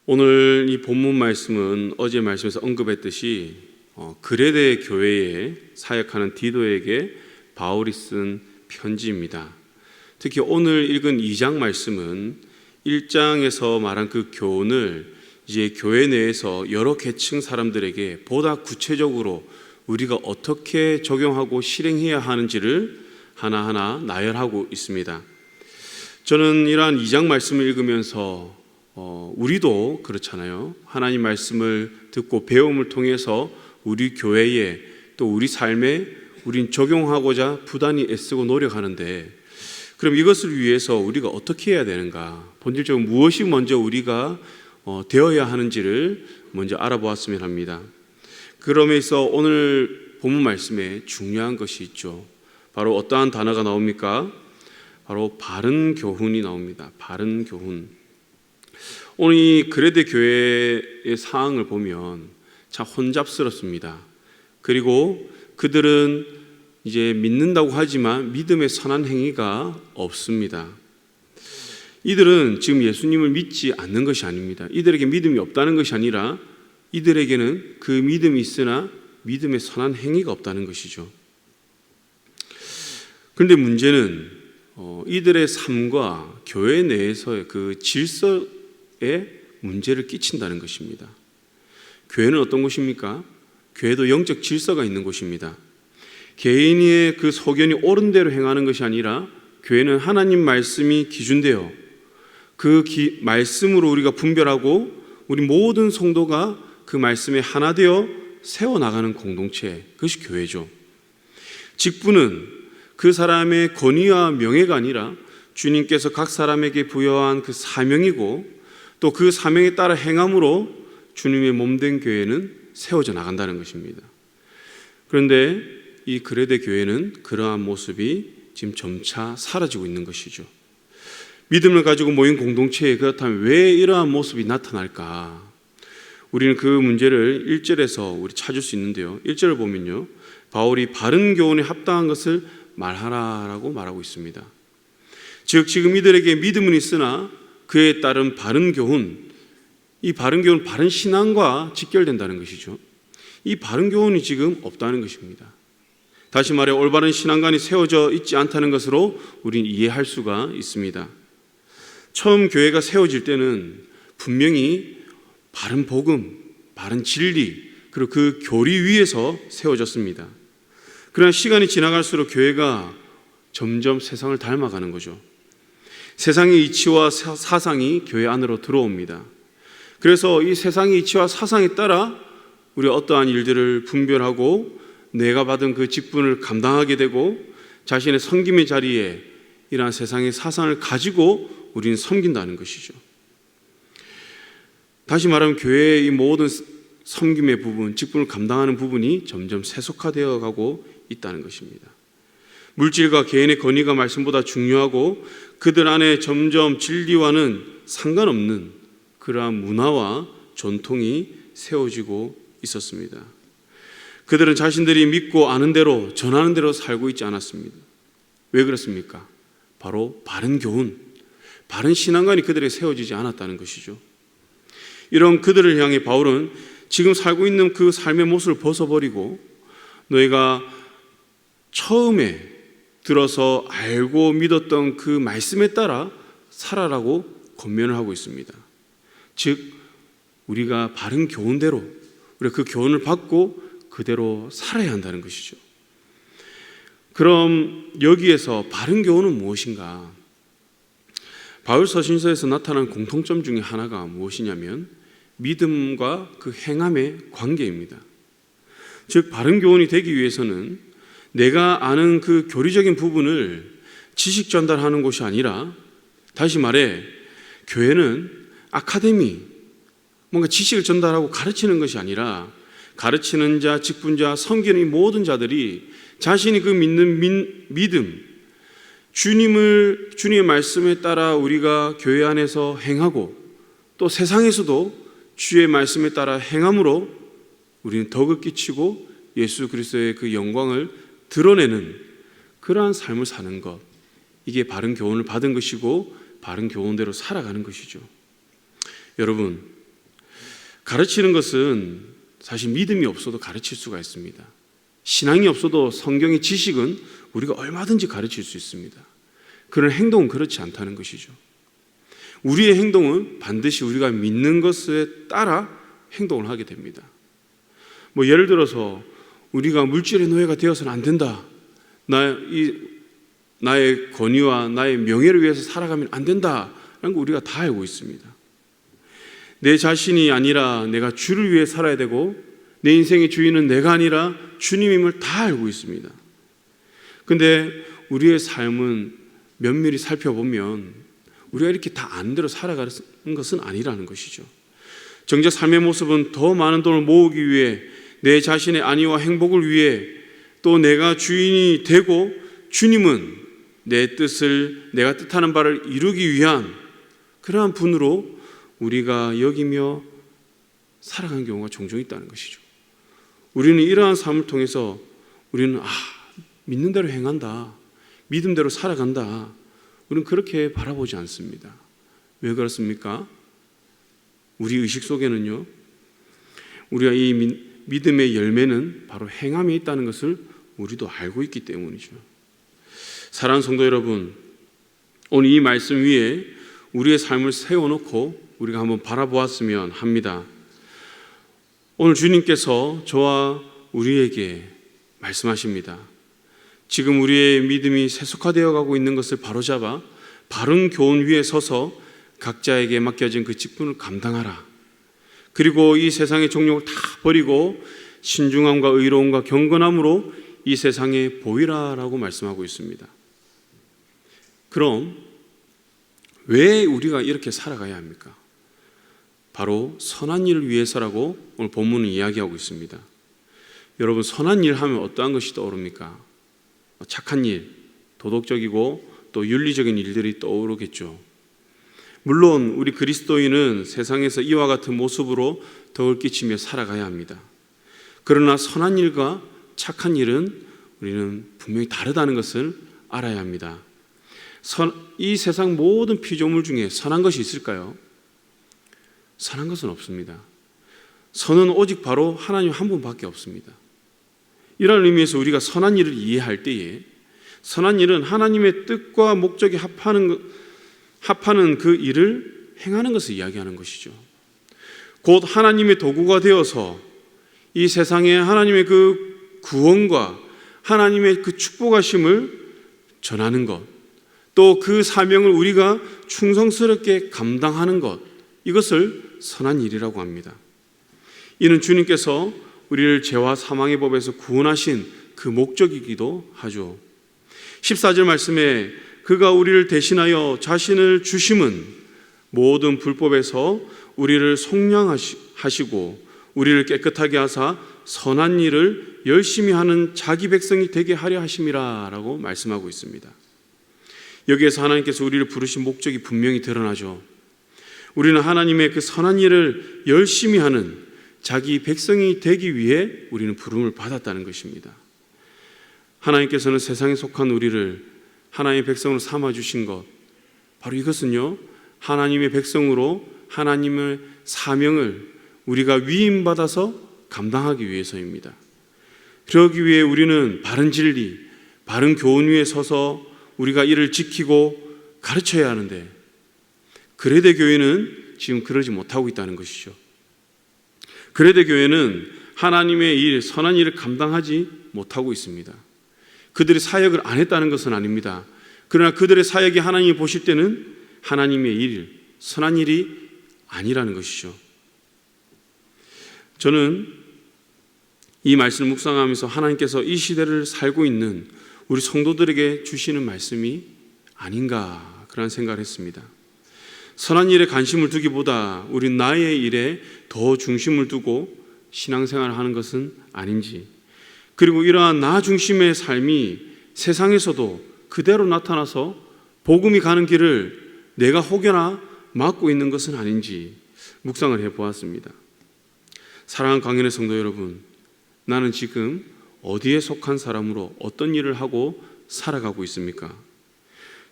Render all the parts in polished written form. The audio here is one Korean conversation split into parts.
오늘 이 본문 말씀은 어제 말씀에서 언급했듯이 그레데 교회에 사역하는 디도에게 바울이 쓴 편지입니다. 특히 오늘 읽은 2장 말씀은 1장에서 말한 그 교훈을 이제 교회 내에서 여러 계층 사람들에게 보다 구체적으로 우리가 어떻게 적용하고 실행해야 하는지를 하나하나 나열하고 있습니다. 저는 이러한 2장 말씀을 읽으면서 우리도 그렇잖아요. 하나님 말씀을 듣고 배움을 통해서 우리 교회에 또 우리 삶에 우린 적용하고자 부단히 애쓰고 노력하는데, 그럼 이것을 위해서 우리가 어떻게 해야 되는가? 본질적으로 무엇이 먼저 우리가 되어야 하는지를 먼저 알아보았으면 합니다. 그러면서 오늘 본문 말씀에 중요한 것이 있죠. 바로 어떠한 단어가 나옵니까? 바로 바른 교훈이 나옵니다. 바른 교훈. 오늘 이 그레데 교회의 상황을 보면 참 혼잡스럽습니다. 그리고 그들은 이제 믿는다고 하지만 믿음의 선한 행위가 없습니다. 이들은 지금 예수님을 믿지 않는 것이 아닙니다. 이들에게 믿음이 없다는 것이 아니라 이들에게는 그 믿음이 있으나 믿음의 선한 행위가 없다는 것이죠. 그런데 문제는 이들의 삶과 교회 내에서의 그 질서에 문제를 끼친다는 것입니다. 교회는 어떤 곳입니까? 교회도 영적 질서가 있는 곳입니다. 개인의 그 소견이 옳은 대로 행하는 것이 아니라 교회는 하나님 말씀이 기준되어 그 말씀으로 우리가 분별하고 우리 모든 성도가 그 말씀에 하나 되어 세워나가는 공동체, 그것이 교회죠. 직분은 그 사람의 권위와 명예가 아니라 주님께서 각 사람에게 부여한 그 사명이고 또 그 사명에 따라 행함으로 주님의 몸된 교회는 세워져 나간다는 것입니다. 그런데 이 그레데 교회는 그러한 모습이 지금 점차 사라지고 있는 것이죠. 믿음을 가지고 모인 공동체에 그렇다면 왜 이러한 모습이 나타날까? 우리는 그 문제를 1절에서 우리 찾을 수 있는데요. 1절을 보면요, 바울이 바른 교훈에 합당한 것을 말하라라고 말하고 있습니다. 즉 지금 이들에게 믿음은 있으나 그에 따른 바른 교훈, 이 바른 교훈은 바른 신앙과 직결된다는 것이죠. 이 바른 교훈이 지금 없다는 것입니다. 다시 말해 올바른 신앙관이 세워져 있지 않다는 것으로 우리는 이해할 수가 있습니다. 처음 교회가 세워질 때는 분명히 바른 복음, 바른 진리, 그리고 그 교리 위에서 세워졌습니다. 그러나 시간이 지나갈수록 교회가 점점 세상을 닮아가는 거죠. 세상의 이치와 사상이 교회 안으로 들어옵니다. 그래서 이 세상의 이치와 사상에 따라 우리가 어떠한 일들을 분별하고 내가 받은 그 직분을 감당하게 되고 자신의 섬김의 자리에 이러한 세상의 사상을 가지고 우리는 섬긴다는 것이죠. 다시 말하면 교회의 이 모든 섬김의 부분, 직분을 감당하는 부분이 점점 세속화되어 가고 있다는 것입니다. 물질과 개인의 권위가 말씀보다 중요하고 그들 안에 점점 진리와는 상관없는 그러한 문화와 전통이 세워지고 있었습니다. 그들은 자신들이 믿고 아는 대로 전하는 대로 살고 있지 않았습니다. 왜 그렇습니까? 바로 바른 교훈, 바른 신앙관이 그들에게 세워지지 않았다는 것이죠. 이런 그들을 향해 바울은 지금 살고 있는 그 삶의 모습을 벗어버리고 너희가 처음에 들어서 알고 믿었던 그 말씀에 따라 살아라고 권면을 하고 있습니다. 즉 우리가 바른 교훈대로 우리가 그 교훈을 받고 그대로 살아야 한다는 것이죠. 그럼 여기에서 바른 교훈은 무엇인가? 바울 서신서에서 나타난 공통점 중에 하나가 무엇이냐면 믿음과 그 행함의 관계입니다. 즉 바른 교훈이 되기 위해서는 내가 아는 그 교리적인 부분을 지식 전달하는 곳이 아니라, 다시 말해 교회는 아카데미, 뭔가 지식을 전달하고 가르치는 것이 아니라 가르치는 자, 직분자, 섬기는 이 모든 자들이 자신이 그 믿는 믿음, 주님의 말씀에 따라 우리가 교회 안에서 행하고 또 세상에서도 주의 말씀에 따라 행함으로 우리는 덕을 끼치고 예수 그리스도의 그 영광을 드러내는 그러한 삶을 사는 것, 이게 바른 교훈을 받은 것이고 바른 교훈대로 살아가는 것이죠. 여러분, 가르치는 것은 사실 믿음이 없어도 가르칠 수가 있습니다. 신앙이 없어도 성경의 지식은 우리가 얼마든지 가르칠 수 있습니다. 그런 행동은 그렇지 않다는 것이죠. 우리의 행동은 반드시 우리가 믿는 것에 따라 행동을 하게 됩니다. 예를 들어서 우리가 물질의 노예가 되어서는 안 된다. 나의 권위와 나의 명예를 위해서 살아가면 안 된다라는 거 우리가 다 알고 있습니다. 내 자신이 아니라 내가 주를 위해 살아야 되고 내 인생의 주인은 내가 아니라 주님임을 다 알고 있습니다. 그런데 우리의 삶은 면밀히 살펴보면 우리가 이렇게 다 아는 대로 살아가는 것은 아니라는 것이죠. 정작 삶의 모습은 더 많은 돈을 모으기 위해, 내 자신의 안위와 행복을 위해, 또 내가 주인이 되고 주님은 내 뜻을, 내가 뜻하는 바를 이루기 위한 그러한 분으로 우리가 여기며 살아가는 경우가 종종 있다는 것이죠. 우리는 이러한 삶을 통해서 우리는 믿는 대로 행한다, 믿음대로 살아간다, 우리는 그렇게 바라보지 않습니다. 왜 그렇습니까? 우리 의식 속에는요, 우리가 이 믿음의 열매는 바로 행함에 있다는 것을 우리도 알고 있기 때문이죠. 사랑하는 성도 여러분, 오늘 이 말씀 위에 우리의 삶을 세워놓고 우리가 한번 바라보았으면 합니다. 오늘 주님께서 저와 우리에게 말씀하십니다. 지금 우리의 믿음이 세속화되어 가고 있는 것을 바로잡아 바른 교훈 위에 서서 각자에게 맡겨진 그 직분을 감당하라. 그리고 이 세상의 종욕을 다 버리고 신중함과 의로움과 경건함으로 이 세상에 보이라라고 말씀하고 있습니다. 그럼 왜 우리가 이렇게 살아가야 합니까? 바로 선한 일을 위해서라고 오늘 본문은 이야기하고 있습니다. 여러분, 선한 일 하면 어떠한 것이 떠오릅니까? 착한 일, 도덕적이고 또 윤리적인 일들이 떠오르겠죠. 물론 우리 그리스도인은 세상에서 이와 같은 모습으로 덕을 끼치며 살아가야 합니다. 그러나 선한 일과 착한 일은 우리는 분명히 다르다는 것을 알아야 합니다. 이 세상 모든 피조물 중에 선한 것이 있을까요? 선한 것은 없습니다. 선은 오직 바로 하나님 한 분밖에 없습니다. 이런 의미에서 우리가 선한 일을 이해할 때에, 선한 일은 하나님의 뜻과 목적이 합하는 그 일을 행하는 것을 이야기하는 것이죠. 곧 하나님의 도구가 되어서 이 세상에 하나님의 그 구원과 하나님의 그 축복하심을 전하는 것, 또 그 사명을 우리가 충성스럽게 감당하는 것, 이것을 선한 일이라고 합니다. 이는 주님께서 우리를 죄와 사망의 법에서 구원하신 그 목적이기도 하죠. 14절 말씀에 그가 우리를 대신하여 자신을 주심은 모든 불법에서 우리를 속량하시고 우리를 깨끗하게 하사 선한 일을 열심히 하는 자기 백성이 되게 하려 하심이라 라고 말씀하고 있습니다. 여기에서 하나님께서 우리를 부르신 목적이 분명히 드러나죠. 우리는 하나님의 그 선한 일을 열심히 하는 자기 백성이 되기 위해 우리는 부름을 받았다는 것입니다. 하나님께서는 세상에 속한 우리를 하나님의 백성으로 삼아주신 것, 바로 이것은요, 하나님의 백성으로 하나님의 사명을 우리가 위임받아서 감당하기 위해서입니다. 그러기 위해 우리는 바른 진리, 바른 교훈 위에 서서 우리가 이를 지키고 가르쳐야 하는데, 그레데 교회는 지금 그러지 못하고 있다는 것이죠. 그레데 교회는 하나님의 일, 선한 일을 감당하지 못하고 있습니다. 그들이 사역을 안 했다는 것은 아닙니다. 그러나 그들의 사역이 하나님이 보실 때는 하나님의 일, 선한 일이 아니라는 것이죠. 저는 이 말씀을 묵상하면서 하나님께서 이 시대를 살고 있는 우리 성도들에게 주시는 말씀이 아닌가 그런 생각을 했습니다. 선한 일에 관심을 두기보다 우리 나의 일에 더 중심을 두고 신앙생활을 하는 것은 아닌지, 그리고 이러한 나 중심의 삶이 세상에서도 그대로 나타나서 복음이 가는 길을 내가 혹여나 막고 있는 것은 아닌지 묵상을 해보았습니다. 사랑하는 강연의 성도 여러분, 나는 지금 어디에 속한 사람으로 어떤 일을 하고 살아가고 있습니까?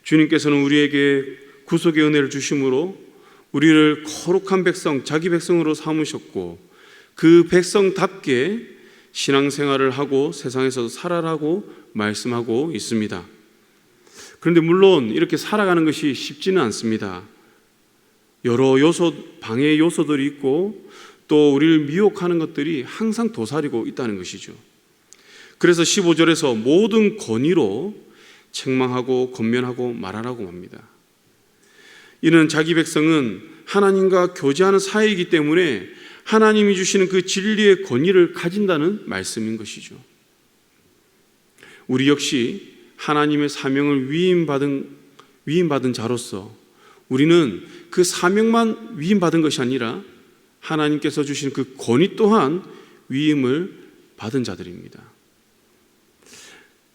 주님께서는 우리에게 구속의 은혜를 주심으로 우리를 거룩한 백성, 자기 백성으로 삼으셨고 그 백성답게 신앙생활을 하고 세상에서 살아라고 말씀하고 있습니다. 그런데 물론 이렇게 살아가는 것이 쉽지는 않습니다. 여러 방해 요소들이 있고 또 우리를 미혹하는 것들이 항상 도사리고 있다는 것이죠. 그래서 15절에서 모든 권위로 책망하고 권면하고 말하라고 합니다. 이는 자기 백성은 하나님과 교제하는 사이이기 때문에 하나님이 주시는 그 진리의 권위를 가진다는 말씀인 것이죠. 우리 역시 하나님의 사명을 위임받은 자로서 우리는 그 사명만 위임받은 것이 아니라 하나님께서 주신 그 권위 또한 위임을 받은 자들입니다.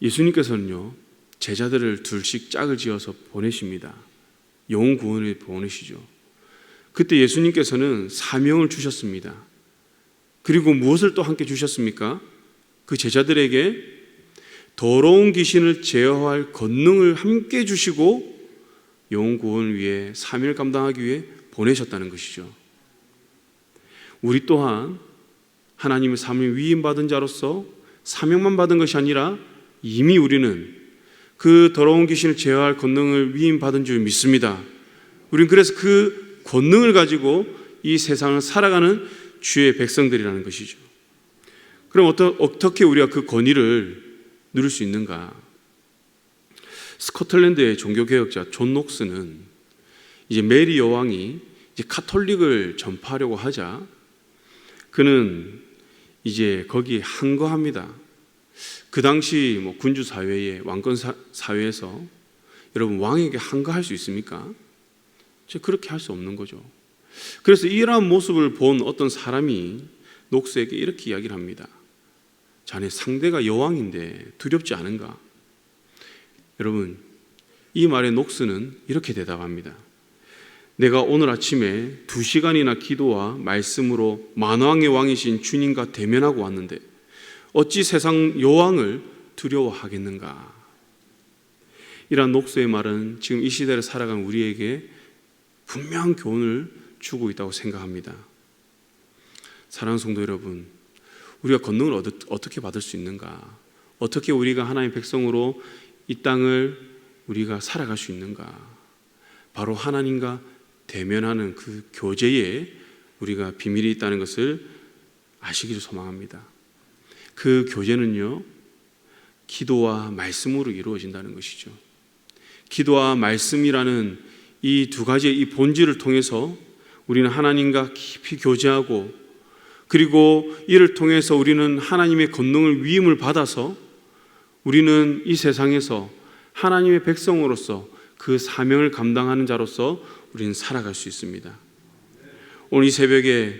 예수님께서는요, 제자들을 둘씩 짝을 지어서 보내십니다. 영혼 구원을 보내시죠. 그때 예수님께서는 사명을 주셨습니다. 그리고 무엇을 또 함께 주셨습니까? 그 제자들에게 더러운 귀신을 제어할 권능을 함께 주시고 영혼 구원을 위해 사명을 감당하기 위해 보내셨다는 것이죠. 우리 또한 하나님의 사명을 위임받은 자로서 사명만 받은 것이 아니라 이미 우리는 그 더러운 귀신을 제어할 권능을 위임받은 줄 믿습니다. 우리는 그래서 그 권능을 가지고 이 세상을 살아가는 주의 백성들이라는 것이죠. 그럼 어떻게 우리가 그 권위를 누릴 수 있는가? 스코틀랜드의 종교개혁자 존 녹스는 이제 메리 여왕이 이제 카톨릭을 전파하려고 하자 그는 이제 거기에 항거합니다. 그 당시 군주 사회의 왕권 사회에서 여러분 왕에게 항거할 수 있습니까? 그렇게 할 수 없는 거죠. 그래서 이러한 모습을 본 어떤 사람이 녹스에게 이렇게 이야기를 합니다. 자네 상대가 여왕인데 두렵지 않은가? 여러분, 이 말에 녹스는 이렇게 대답합니다. 내가 오늘 아침에 2시간이나 기도와 말씀으로 만왕의 왕이신 주님과 대면하고 왔는데 어찌 세상 여왕을 두려워하겠는가? 이러한 녹스의 말은 지금 이 시대를 살아간 우리에게 분명한 교훈을 주고 있다고 생각합니다. 사랑하는 성도 여러분, 우리가 권능을 어떻게 받을 수 있는가? 어떻게 우리가 하나님의 백성으로 이 땅을 우리가 살아갈 수 있는가? 바로 하나님과 대면하는 그 교제에 우리가 비밀이 있다는 것을 아시기를 소망합니다. 그 교제는요, 기도와 말씀으로 이루어진다는 것이죠. 기도와 말씀이라는 이 두 가지의 이 본질을 통해서 우리는 하나님과 깊이 교제하고 그리고 이를 통해서 우리는 하나님의 권능을 위임을 받아서 우리는 이 세상에서 하나님의 백성으로서 그 사명을 감당하는 자로서 우리는 살아갈 수 있습니다. 오늘 이 새벽에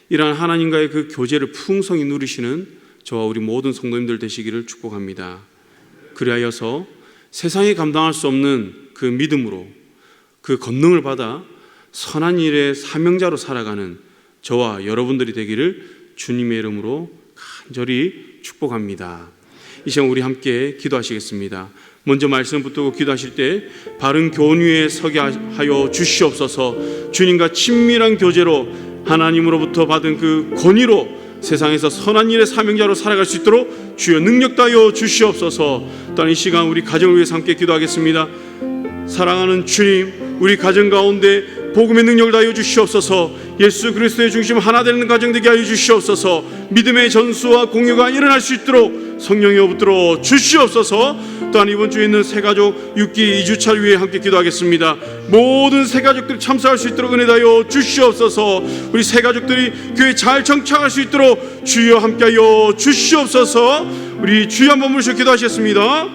이러한 하나님과의 그 교제를 풍성히 누리시는 저와 우리 모든 성도님들 되시기를 축복합니다. 그리하여서 세상이 감당할 수 없는 그 믿음으로 그 권능을 받아 선한 일의 사명자로 살아가는 저와 여러분들이 되기를 주님의 이름으로 간절히 축복합니다. 이 시간 우리 함께 기도하시겠습니다. 먼저 말씀 붙들고 기도하실 때 바른 교훈 위에 서게 하여 주시옵소서. 주님과 친밀한 교제로 하나님으로부터 받은 그 권위로 세상에서 선한 일의 사명자로 살아갈 수 있도록 주여 능력 다하여 주시옵소서. 또한 이 시간 우리 가정을 위해서 함께 기도하겠습니다. 사랑하는 주님, 우리 가정 가운데 복음의 능력을 다하여 주시옵소서. 예수 그리스도의 중심 하나 되는 가정 되게 하여 주시옵소서. 믿음의 전수와 공유가 일어날 수 있도록 성령이여 붙들어 주시옵소서. 또한 이번 주에 있는 새가족 6기 2주차를 위해 함께 기도하겠습니다. 모든 새가족들이 참석할 수 있도록 은혜 다하여 주시옵소서. 우리 새가족들이 교회에 잘 정착할 수 있도록 주여 함께하여 주시옵소서. 우리 주여 한번 부르셔 기도하시겠습니다.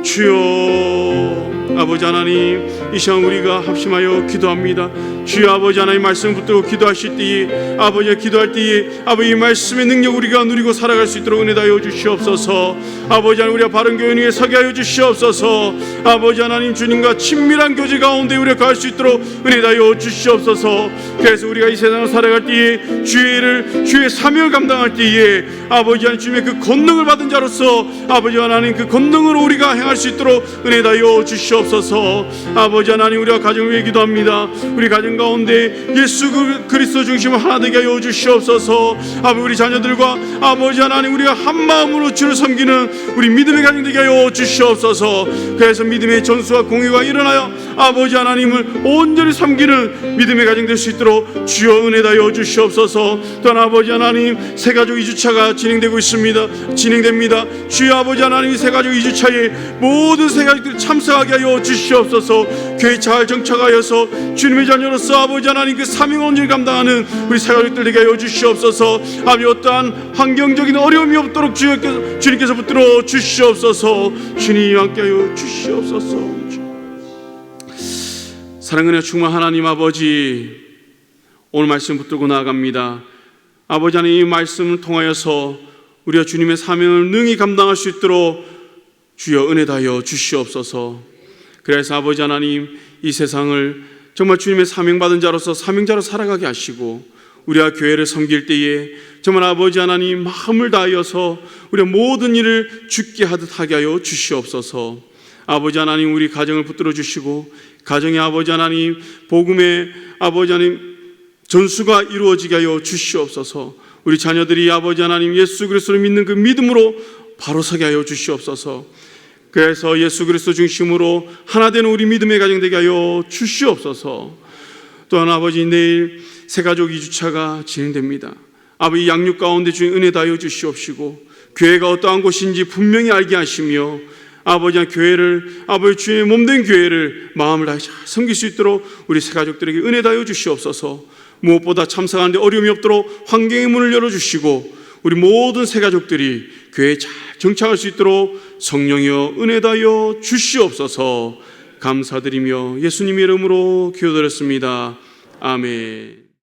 주여 아버지 하나님, 이 시간 우리가 합심하여 기도합니다. 주여 아버지 하나님 말씀 붙들고 기도하실 때에 아버지가 기도할 때에 아버지 이 말씀의 능력 우리가 누리고 살아갈 수 있도록 은혜 다하여 주시옵소서. 아버지 하나님 우리가 바른 교훈 위에 서게 하여 주시옵소서. 아버지 하나님 주님과 친밀한 교제 가운데 우리가 갈 수 있도록 은혜 다하여 주시옵소서. 그래서 우리가 이 세상을 살아갈 때에 주의 사명을 감당할 때에 아버지 하나님 주님의 그 권능을 받은 자로서 아버지 하나님 그 권능으로 우리가 행할 수 있도록 은혜 다하여 주시옵소서. 주시옵소서. 아버지 하나님, 우리가 가정을 위해 기도합니다. 우리 가정 가운데 예수 그리스도 중심으로 하나 되게 하여 주시옵소서. 아버지, 우리 자녀들과 아버지 하나님, 우리가 한 마음으로 주를 섬기는 우리 믿음의 가정 되게 하여 주시옵소서. 그래서 믿음의 전수와 공의가 일어나여 아버지 하나님을 온전히 섬기는 믿음의 가정 될 수 있도록 주여 은혜 다여 주시옵소서. 또한 아버지 하나님, 새가족 2주차가 진행됩니다. 주여 아버지 하나님, 새가족 2주차에 모든 새가족들이 참석하게 하여 주시옵소서. 교회 잘 정착하여서 주님의 자녀로서 아버지 하나님 그 사명을 온전히 감당하는 우리 새가족들 되게 하여 주시옵소서. 아버지, 어떠한 환경적인 어려움이 없도록 주님께서 붙들어 주시옵소서. 주님 함께하여 주시옵소서. 사랑하는 충만 하나님 아버지, 오늘 말씀 붙들고 나아갑니다. 아버지 하나님, 이 말씀을 통하여서 우리가 주님의 사명을 능히 감당할 수 있도록 주여 은혜 다하여 주시옵소서. 그래서 아버지 하나님, 이 세상을 정말 주님의 사명받은 자로서 사명자로 살아가게 하시고, 우리가 교회를 섬길 때에 정말 아버지 하나님 마음을 다하여서 우리가 모든 일을 주께 하듯 하게 하여 주시옵소서. 아버지 하나님, 우리 가정을 붙들어 주시고, 가정의 아버지 하나님 복음의 아버지 하나님 전수가 이루어지게 하여 주시옵소서. 우리 자녀들이 아버지 하나님 예수 그리스도를 믿는 그 믿음으로 바로 서게 하여 주시옵소서. 그래서 예수 그리스도 중심으로 하나 되는 우리 믿음의 가정 되게 하여 주시옵소서. 또한 아버지, 내일 새가족 2주차가 진행됩니다. 아버지, 양육 가운데 주님 은혜 다하여 주시옵시고, 교회가 어떠한 곳인지 분명히 알게 하시며, 아버지 교회를, 아버지 주의 몸된 교회를 마음을 다해 잘 섬길 수 있도록 우리 새가족들에게 은혜 다하여 주시옵소서. 무엇보다 참석하는데 어려움이 없도록 환경의 문을 열어주시고, 우리 모든 새가족들이 교회에 잘 정착할 수 있도록 성령이여 은혜 다하여 주시옵소서. 감사드리며 예수님의 이름으로 기도드렸습니다. 아멘.